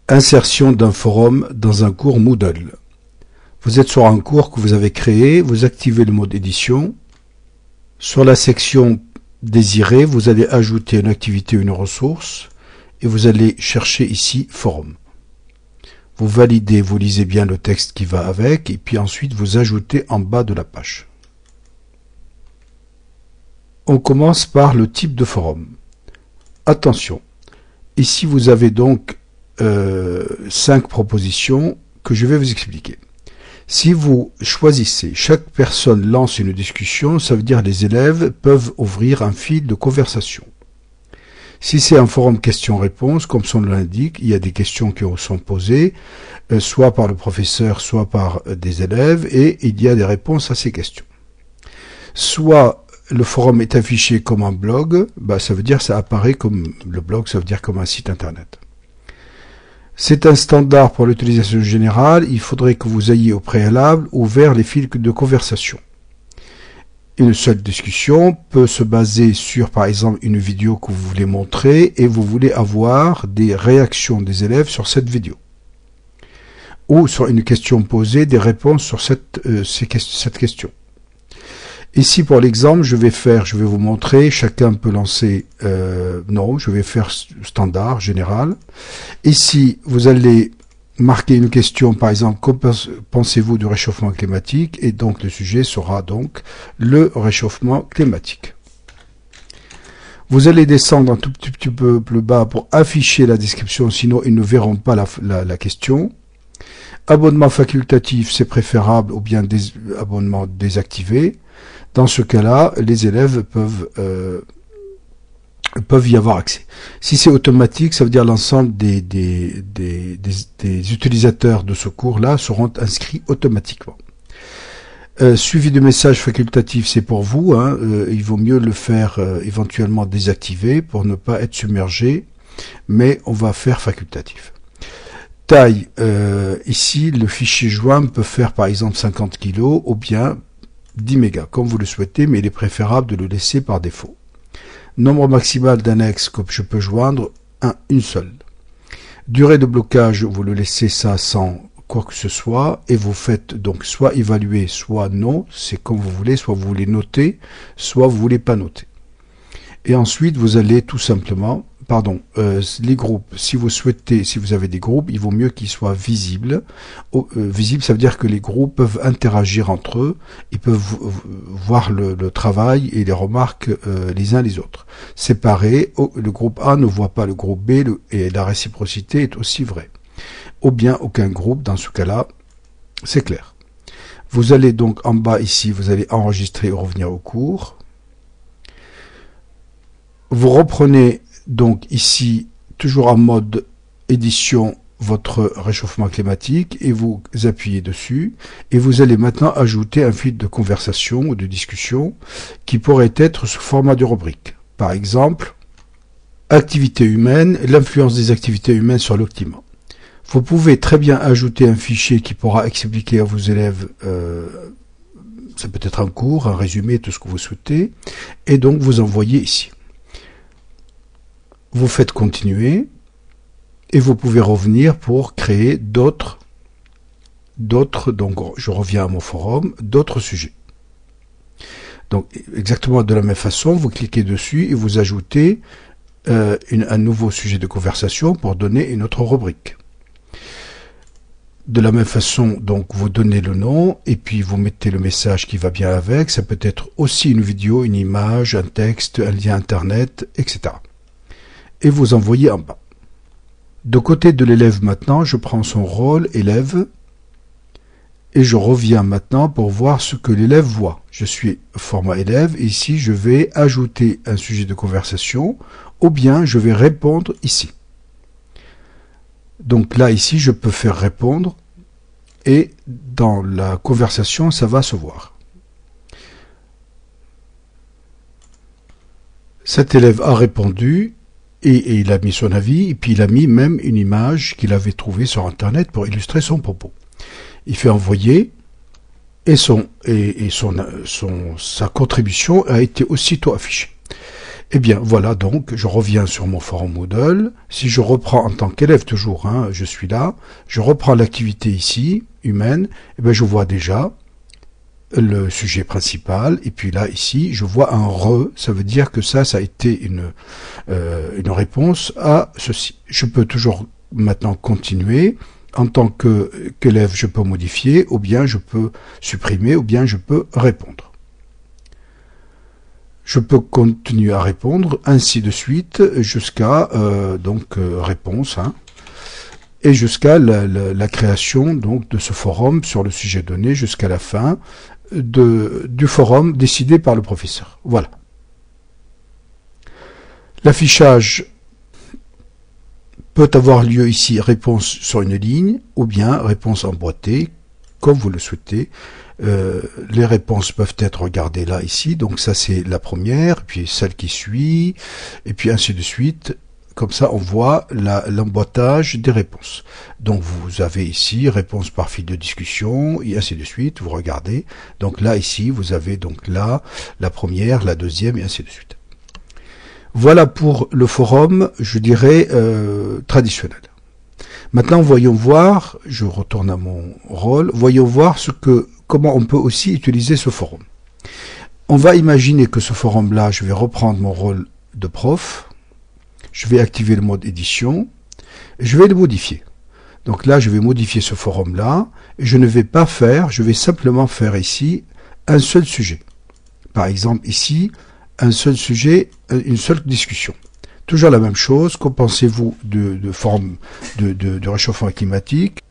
Insertion d'un forum dans un cours Moodle. Vous êtes sur un cours que vous avez créé, vous activez le mode édition. Sur la section désirée, vous allez ajouter une activité ou une ressource et vous allez chercher ici forum. Vous validez, vous lisez bien le texte qui va avec et puis ensuite vous ajoutez en bas de la page. On commence par le type de forum. Attention, ici vous avez donc 5 propositions que je vais vous expliquer. Si vous choisissez, chaque personne lance une discussion, ça veut dire les élèves peuvent ouvrir un fil de conversation. Si c'est un forum questions-réponses, comme son nom l'indique, il y a des questions qui sont posées, soit par le professeur, soit par des élèves, et il y a des réponses à ces questions. Soit le forum est affiché comme un blog, ça veut dire ça apparaît comme le blog, ça veut dire comme un site internet. C'est un standard pour l'utilisation générale, il faudrait que vous ayez au préalable ouvert les fils de conversation. Une seule discussion peut se baser sur, par exemple, une vidéo que vous voulez montrer et vous voulez avoir des réactions des élèves sur cette vidéo. Ou sur une question posée, des réponses sur cette question. Ici, pour l'exemple, je vais vous montrer, chacun peut lancer, non, je vais faire standard, général. Ici, vous allez marquer une question, par exemple, que pensez-vous du réchauffement climatique? Et donc, le sujet sera donc le réchauffement climatique. Vous allez descendre un tout petit peu plus bas pour afficher la description, sinon ils ne verront pas la question. Abonnement facultatif, c'est préférable, ou bien des abonnements désactivés. Dans ce cas-là, les élèves peuvent y avoir accès. Si c'est automatique, ça veut dire l'ensemble des utilisateurs de ce cours-là seront inscrits automatiquement. Suivi de messages facultatifs, c'est pour vous. Il vaut mieux le faire éventuellement désactiver pour ne pas être submergé, mais on va faire facultatif. Taille, ici, le fichier joint peut faire par exemple 50 kg ou bien 10 mégas, comme vous le souhaitez, mais il est préférable de le laisser par défaut. Nombre maximal d'annexes que je peux joindre, une seule. Durée de blocage, vous le laissez ça sans quoi que ce soit, et vous faites donc soit évaluer, soit non, c'est comme vous voulez, soit vous voulez noter, soit vous voulez pas noter. Et ensuite, vous allez tout simplement, les groupes, si vous avez des groupes, il vaut mieux qu'ils soient visibles. Visible, ça veut dire que les groupes peuvent interagir entre eux, ils peuvent voir le travail et les remarques les uns les autres. Séparés, le groupe A ne voit pas le groupe B, et la réciprocité est aussi vraie. Ou bien aucun groupe, dans ce cas-là, c'est clair. Vous allez donc en bas ici, vous allez enregistrer et revenir au cours. Vous reprenez donc ici, toujours en mode édition, votre réchauffement climatique et vous appuyez dessus et vous allez maintenant ajouter un fil de conversation ou de discussion qui pourrait être sous format de rubrique. Par exemple, activité humaine, l'influence des activités humaines sur le climat. Vous pouvez très bien ajouter un fichier qui pourra expliquer à vos élèves, ça peut être un cours, un résumé, tout ce que vous souhaitez, et donc vous envoyez ici. Vous faites continuer et vous pouvez revenir pour créer d'autres, donc je reviens à mon forum, d'autres sujets. Donc exactement de la même façon, vous cliquez dessus et vous ajoutez un nouveau sujet de conversation pour donner une autre rubrique. De la même façon, donc vous donnez le nom et puis vous mettez le message qui va bien avec. Ça peut être aussi une vidéo, une image, un texte, un lien internet, etc. Et vous envoyez en bas. De côté de l'élève maintenant, je prends son rôle élève et je reviens maintenant pour voir ce que l'élève voit. Je suis format élève et ici je vais ajouter un sujet de conversation ou bien je vais répondre ici. Donc là ici je peux faire répondre et dans la conversation ça va se voir. Cet élève a répondu. Et il a mis son avis, et puis il a mis même une image qu'il avait trouvée sur Internet pour illustrer son propos. Il fait envoyer, et sa contribution a été aussitôt affichée. Eh bien, voilà donc, je reviens sur mon forum Moodle. Si je reprends en tant qu'élève toujours, hein, je suis là, je reprends l'activité ici, humaine, eh bien, je vois déjà le sujet principal, et puis là, ici, je vois un re, ça veut dire que ça a été une réponse à ceci. Je peux toujours maintenant continuer. En tant qu'élève, je peux modifier, ou bien je peux supprimer, ou bien je peux répondre. Je peux continuer à répondre, ainsi de suite, jusqu'à réponse, hein, et jusqu'à la création donc de ce forum sur le sujet donné, jusqu'à la fin du forum décidé par le professeur. Voilà. L'affichage peut avoir lieu ici, réponse sur une ligne, ou bien réponse emboîtée, comme vous le souhaitez. Les réponses peuvent être regardées là, ici, donc ça c'est la première, puis celle qui suit, et puis ainsi de suite. Comme ça, on voit l'emboîtage des réponses. Donc, vous avez ici réponse par fil de discussion, et ainsi de suite. Vous regardez. Donc là, ici, vous avez donc là la première, la deuxième, et ainsi de suite. Voilà pour le forum, je dirais, traditionnel. Maintenant, voyons voir, je retourne à mon rôle, voyons voir comment on peut aussi utiliser ce forum. On va imaginer que ce forum-là, je vais reprendre mon rôle de prof. Je vais activer le mode édition, et je vais le modifier. Donc là, je vais modifier ce forum-là, et je ne vais pas faire, je vais simplement faire ici un seul sujet. Par exemple, ici, un seul sujet, une seule discussion. Toujours la même chose, qu'en pensez-vous de réchauffement climatique?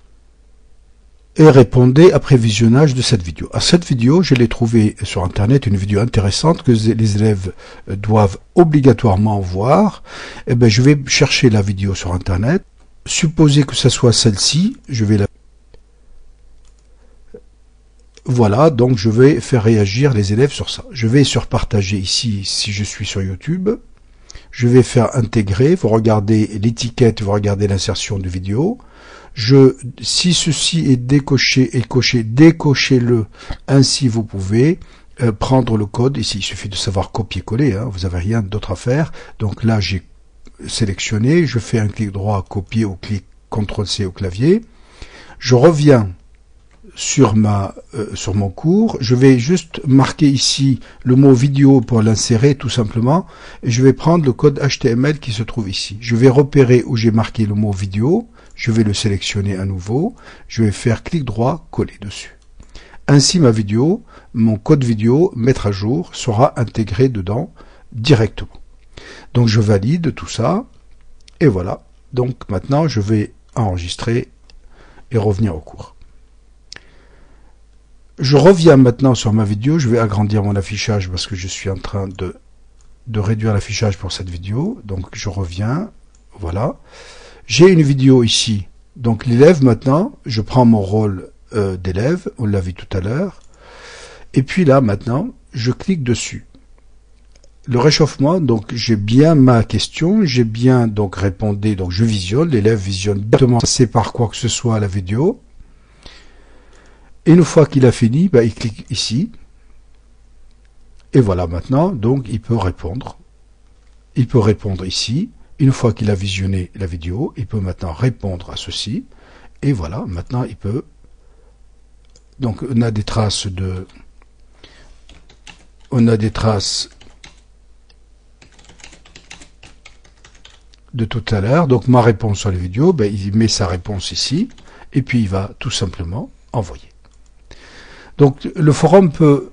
Et répondez après visionnage de cette vidéo. À cette vidéo, je l'ai trouvée sur Internet, une vidéo intéressante que les élèves doivent obligatoirement voir. Eh bien, je vais chercher la vidéo sur Internet. Supposez que ce soit celle-ci, je vais la... Voilà, donc je vais faire réagir les élèves sur ça. Je vais sur partager ici, si je suis sur YouTube. Je vais faire intégrer, vous regardez l'étiquette, vous regardez l'insertion de vidéo. Si ceci est décoché et coché, décochez-le. Ainsi, vous pouvez prendre le code. Ici, il suffit de savoir copier-coller. Hein, vous n'avez rien d'autre à faire. Donc là, j'ai sélectionné. Je fais un clic droit, copier ou clic CTRL-C au clavier. Je reviens sur mon cours. Je vais juste marquer ici le mot vidéo pour l'insérer tout simplement. Et je vais prendre le code HTML qui se trouve ici. Je vais repérer où j'ai marqué le mot vidéo. Je vais le sélectionner à nouveau, je vais faire clic droit, coller dessus. Ainsi ma vidéo, mon code vidéo, mettre à jour, sera intégré dedans directement. Donc je valide tout ça, et voilà. Donc maintenant je vais enregistrer et revenir au cours. Je reviens maintenant sur ma vidéo, je vais agrandir mon affichage parce que je suis en train de réduire l'affichage pour cette vidéo. Donc je reviens, voilà. J'ai une vidéo ici, donc l'élève maintenant, je prends mon rôle d'élève, on l'a vu tout à l'heure, et puis là maintenant, je clique dessus. Le réchauffement, donc j'ai bien ma question, j'ai bien donc répondu, donc je visionne, l'élève visionne directement, c'est par quoi que ce soit la vidéo, et une fois qu'il a fini, bah, il clique ici, et voilà maintenant, donc il peut répondre ici. Une fois qu'il a visionné la vidéo, il peut maintenant répondre à ceci. Et voilà, maintenant il peut... Donc on a des traces de... tout à l'heure. Donc ma réponse sur la vidéo, ben, il met sa réponse ici. Et puis il va tout simplement envoyer. Donc le forum peut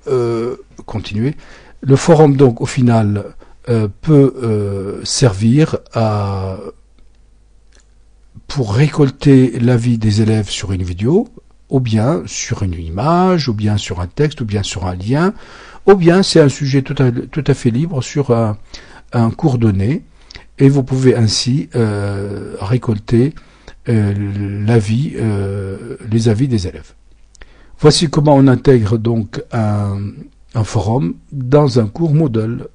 continuer. Le forum, donc au final... peut servir pour récolter l'avis des élèves sur une vidéo, ou bien sur une image, ou bien sur un texte, ou bien sur un lien, ou bien c'est un sujet tout à fait libre sur un cours donné, et vous pouvez ainsi récolter les avis des élèves. Voici comment on intègre donc un forum dans un cours Moodle.